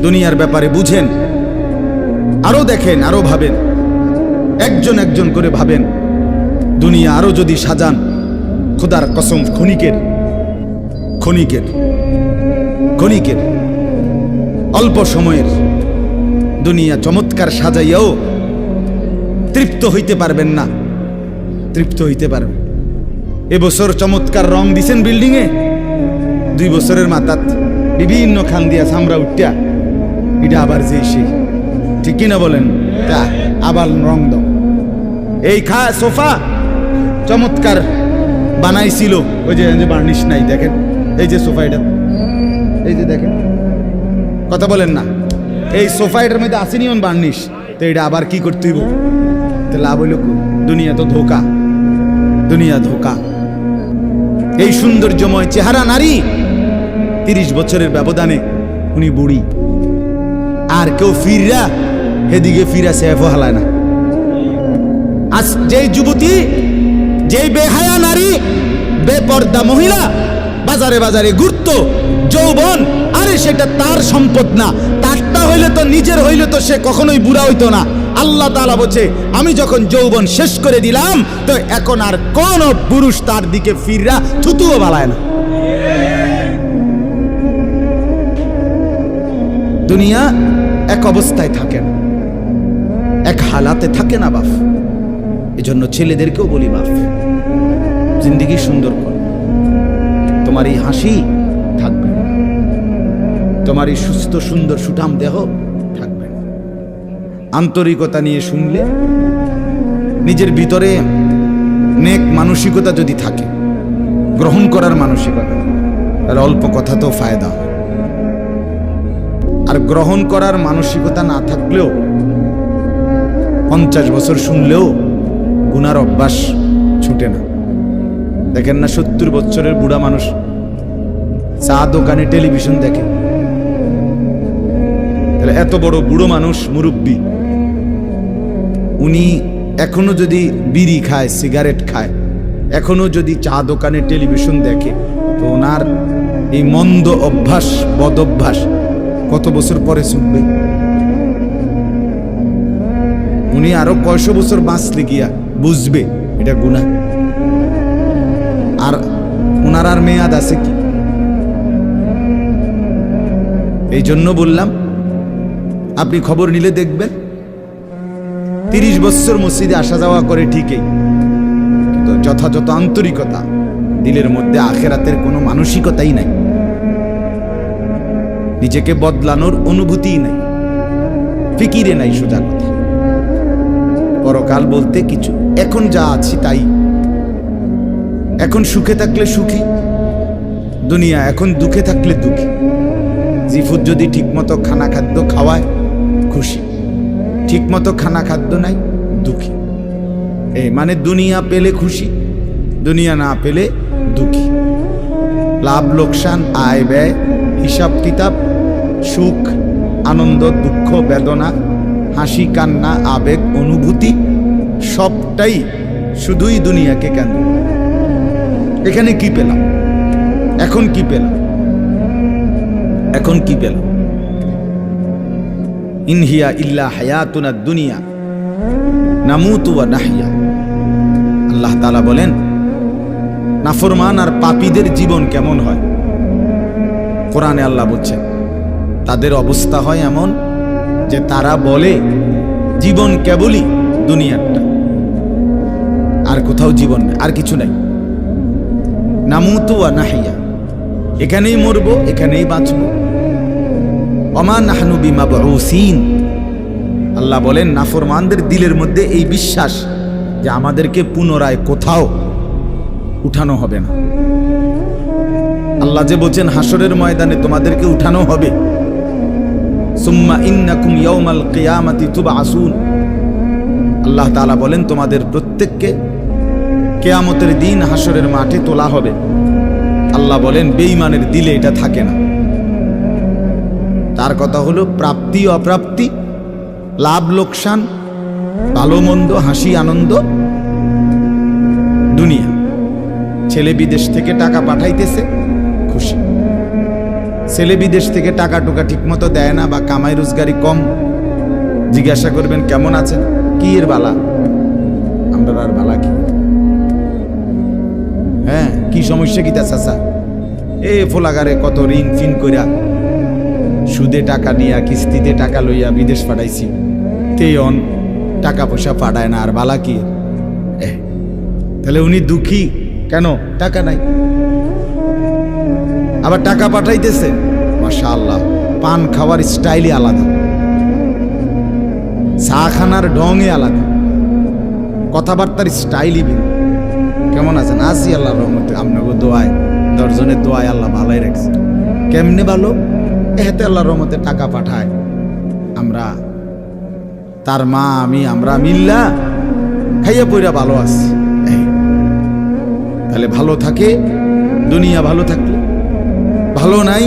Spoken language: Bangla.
দুনিয়ার ব্যাপারে বুঝেন, আরো দেখেন, আরো ভাবেন, একজন একজন করে ভাবেন। দুনিয়া আরো যদি সাজান, খোদার কসম ক্ষণিকের ক্ষণিকের ক্ষণিকের অল্প সময়ের দুনিয়া চমৎকার সাজাইয়াও তৃপ্ত হইতে পারবেন না, তৃপ্ত হইতে পারবেন। এবছর চমৎকার রং দিছেন বিল্ডিংয়ে, 2 বছরের মাথাত বিভিন্ন খান দিয়া সামরা উঠিয়া এটা আবার যে সেই, ঠিক কিনা বলেন? তা আবার রং দাও। এই সোফা চমৎকার বানাইছিল, ওই যে বার্নিশ নাই, দেখেন এই যে সোফা, এটা এই যে দেখেন, কথা বলেন না, এই সোফা এটার মধ্যে আসেনি বার্নিশ, তো এটা আবার কি করতে হইব? তো লাভ হইল, দুনিয়া তো ধোকা, দুনিয়া ধোকা। এই সৌন্দর্যময় চেহারা নারী 30 বছরের ব্যবধানে উনি বুড়ি, আর কেউ ফিররা এদিকে ফিরা সেফও হালায় না। আজ যেই যুবতী, যেই বেহায়া নারী, বেপর্দা মহিলা বাজারে বাজারে ঘুরতো, যৌবন, আরে সেটা তার সম্পদ না, তারটা হইলে তো নিজের হইলে তো সে কখনোই বুড়া হইতো না। আল্লাহ তাআলা বলছে, আমি যখন যৌবন শেষ করে দিলাম, তো এখন আর কোন পুরুষ তার দিকে ফিররা থুতুও বালায় না। দুনিয়া এক অবস্থায় থাকে না, এক হালাতে থাকে না বাপ। এজন্য ছেলেদেরকেও বলি, বাপ জিন্দেগি সুন্দর কর। তোমার এই হাসি থাকবে, তোমার এই সুস্থ সুন্দর সুঠাম দেহ থাকবে। আন্তরিকতা নিয়ে শুনলে, নিজের ভিতরে নেক মানসিকতা যদি থাকে, গ্রহণ করার মানসিকতা, তাহলে অল্প কথা তো ফায়দা। আর গ্রহণ করার মানসিকতা না থাকলেও 50 বছর শুনলেও গুনার অভ্যাস ছুটে না। দেখেন না, 70 বছরের বুড়া মানুষ চা দোকানে টেলিভিশন দেখে, তাহলে এত বড় বুড়ো মানুষ, মুরব্বী, উনি এখনো যদি বিড়ি খায়, সিগারেট খায়, এখনো যদি চা দোকানে টেলিভিশন দেখে, তো ওনার এই মন্দ অভ্যাস, বদ অভ্যাস কত বছর পরে ছুটবে? উনি আরো কয়শো বছর বাঁচলে গিয়া বুঝবে এটা গুনাহ। আর ওনার আর মেয়াদ আছে কি? এই জন্য বললাম, আপনি খবর নিলে দেখবেন 30 বছর মসজিদে আসা যাওয়া করে ঠিকই, কিন্তু যথাযথ আন্তরিকতা, দিলের মধ্যে আখেরাতের কোনো মানসিকতাই নাই, নিজেকে বদলানোর অনুভূতিই নাই, ফিকিরে নাই। সোজা কথা, পরকাল বলতে কিছু, এখন যা আছি তাই, এখন সুখে থাকলে সুখী, দুনিয়া এখন দুঃখে থাকলে দুঃখী। জিফুত যদি ঠিকমতো খানা খাদ্য খাওয়ায় খুশি, ঠিকমতো খানা খাদ্য নাই দুঃখী। এই মানে দুনিয়া পেলে খুশি, দুনিয়া না পেলে দুঃখী। লাভ লোকসান, আয় ব্যয়, হিসাব কিতাব, সুখ আনন্দ, দুঃখ বেদনা, হাসি কান্না, আবেগ অনুভূতি, সবটাই শুধুই দুনিয়াকে কেন্দ্র। এখানে কি পেলাম, এখন কি পেলাম, এখন কি পেলাম? ইনহিয়া ইল্লা হায়াতুনা দুনিয়া নামুতু ওয়া নাহইয়া। আল্লাহ তাআলা বলেন, নাফরমান আর পাপীদের জীবন কেমন হয়? কোরআনে আল্লাহ বলছেন, তাদের অবস্থা হয় এমন যে তারা বলে জীবন কেবলই দুনিয়াটা, আর কোথাও জীবন নেই, আর কিছু নাই। নামুতু ওয়া নাহইয়া, এখানেই মরবো, এখানেই বাঁচবো। ওমা নাহনু বিমাবউসিন। আল্লাহ বলেন, নাফরমানদের দিলের মধ্যে এই বিশ্বাস যে আমাদেরকে পুনরায় কোথাও উঠানো হবে না। আল্লাহ যে বলছেন হাসরের ময়দানে তোমাদেরকে উঠানো হবে, সুম্মা ইন্নাকুম ইয়াউমাল কিয়ামাতি তুবআসুন। আল্লাহ তাআলা বলেন, তোমাদের প্রত্যেককে কিয়ামতের দিন হাসরের মাঠে তোলা হবে। আল্লাহ বলেন, বেঈমানের দিলে এটা থাকে না। তার কথা হলো, প্রাপ্তি অপ্রাপ্তি, লাভ লোকসান, ভালো মন্দ, হাসি আনন্দ, দুনিয়া। ছেলে বিদেশ থেকে টাকা পাঠাইতেছে, খুশি। ছেলে বিদেশ থেকে টাকা টুকা ঠিক মতো দেয় না বা কামাই রোজগারি কম, জিজ্ঞাসা করবেন কেমন আছেন, কি এর বালা, আমরা আর বালা কি, হ্যাঁ কি সমস্যা কি তা চাচা, এ ফোলাগারে কত ঋণ ফিন কইরা সুদে টাকা নিয়া কিস্তিতে টাকা লইয়া বিদেশ পাঠাইছি, তেয়ন টাকা পয়সা পাঠায় না, আর বালা কি, তাহলে উনি দুঃখী কেন, টাকা নাই, আবার টাকা পাঠাইতেছে মাশাআল্লাহ, পান খাওয়ার স্টাইলই আলাদা, চা খানার ঢঙে আলাদা, কথাবার্তার স্টাইলই ভিন্ন। কেমন আছেন, আছি আল্লাহর রহমতে, আপনাকে দোয়ায়, দশজনের দোয়ায় আল্লাহ ভালোই রাখছে। কেমনে ভালো, এতে আল্লাহর রহমতে টাকা পাঠায়, আমরা তার মা আমি আমরা মিল্লা খাইয়া পইরা ভালো আছি। তাহলে ভালো থাকে দুনিয়া, ভালো থাকলে ভালো নাই